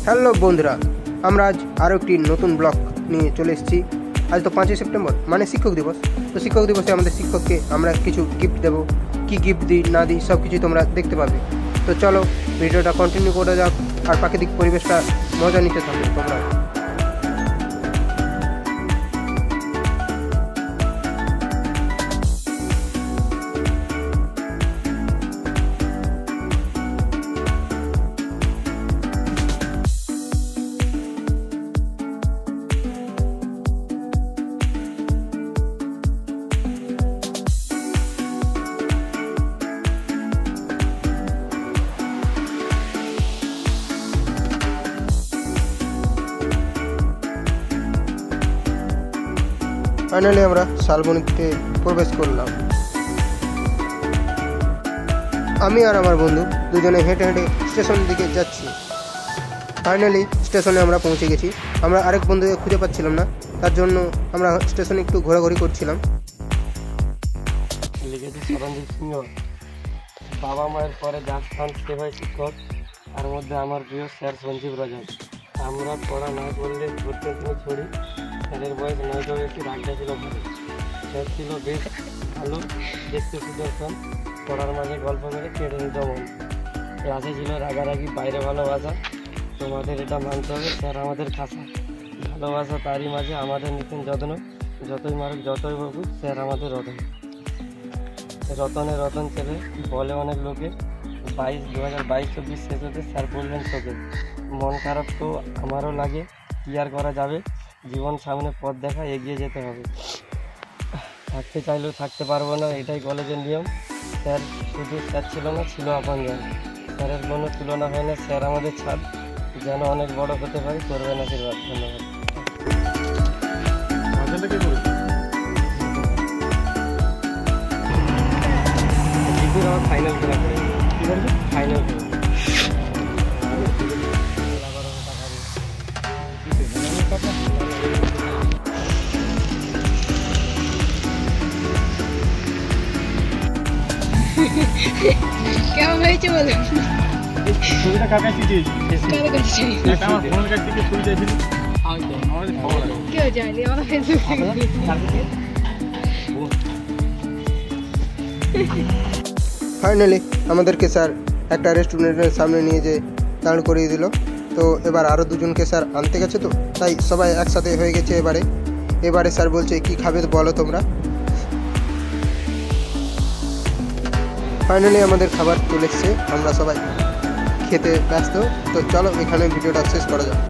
Hello বন্ধুরা, আমরা আজ আরও একটি নতুন ব্লগ নিয়ে চলে এসেছি। আজ তো 5ই সেপ্টেম্বর, মানে শিক্ষক দিবস। তো শিক্ষক দিবসে আমাদের শিক্ষককে আমরা কিছু গিফট দেবো। কি গিফট দিই না দিই সব কিছু তোমরা দেখতে পাবে। তো চলো ভিডিওটা কন্টিনিউ করে যাক, আর প্রাকৃতিক পরিবেশটা মজা নিতে থাকবে তোমরা। ফাইনালি আমরা শালবনীতে প্রবেশ করলাম। আমি আর আমার বন্ধু দুজনে হেঁটে হেঁটে স্টেশনের দিকে যাচ্ছি। ফাইনালি স্টেশনে আমরা পৌঁছে গেছি। আমরা আরেক বন্ধুকে খুঁজে পাচ্ছিলাম না, তার জন্য আমরা স্টেশনে একটু ঘোরাঘুরি করছিলাম। লিখেছি সরঞ্জিৎ সিংহ। বাবা মায়ের পরে যার স্থান সে হয় শিক্ষক, তার মধ্যে আমার প্রিয় স্যার সঞ্জীব রাজন। আমরা পড়া না করলে ধরতেন তিনি ছড়ি। স্যারের বয়স 9 বেশি, রাগটা ছিল ভালো। স্যার ছিল বেশ ভালো, দেখতে সুদর্শন, পড়ার মাঝে গল্প মেরে কেড়ে নিত মন। ক্লাসে ছিল রাগারাগি, বাইরে ভালোবাসা, তোমাদের এটা মানতে হবে, স্যার আমাদের খাসা। ভালোবাসা তারই মাঝে আমাদের নিতেন যত্ন, যতই মারুক যতই বকুক স্যার আমাদের রতন। রতনে রতন ছেলে বলে অনেক লোকে, 2022-24 শেষ হতে স্যার বললেন শোকে। মন খারাপ তো আমারও লাগে, কি আর করা যাবে, জীবন সামনে পথ দেখা, এগিয়ে যেতে হবে। থাকতে চাইলেও থাকতে পারবো না, এটাই কলেজের নিয়ম। স্যার শুধু স্যার ছিল না, ছিল আপনজন। স্যারের কোনো তুলনা হয় না, স্যার আমাদের ছাদ, যেন অনেক বড় হতে পারি, করবেন আশীর্বাদ। ধন্যবাদ। আমার ফাইনাল খেলা করে ফাইনাল খেলা কেমন হয়েছে বলো? ছবিটা কার কাছে দিয়েছি? কার কাছে? এটা আমার ফোনের কাছ থেকে ছবি চাইছিলি। আমাদের খবর আছে। কেউ জানি, আমার ফেসবুক ফাইনালি আমাদেরকে স্যার একটা রেস্টুরেন্টের সামনে নিয়ে যেয়ে দাঁড় করিয়ে দিল। তো এবার আরও দুজনকে স্যার আনতে গেছে, তো তাই সবাই একসাথে হয়ে গেছে। এবারে স্যার বলছে কি খাবে বলো তোমরা। ফাইনালি আমাদের খাবার চলে এসছে, আমরা সবাই খেতে ব্যস্ত। তো চলো এখানে ভিডিওটা শেষ করা যাক।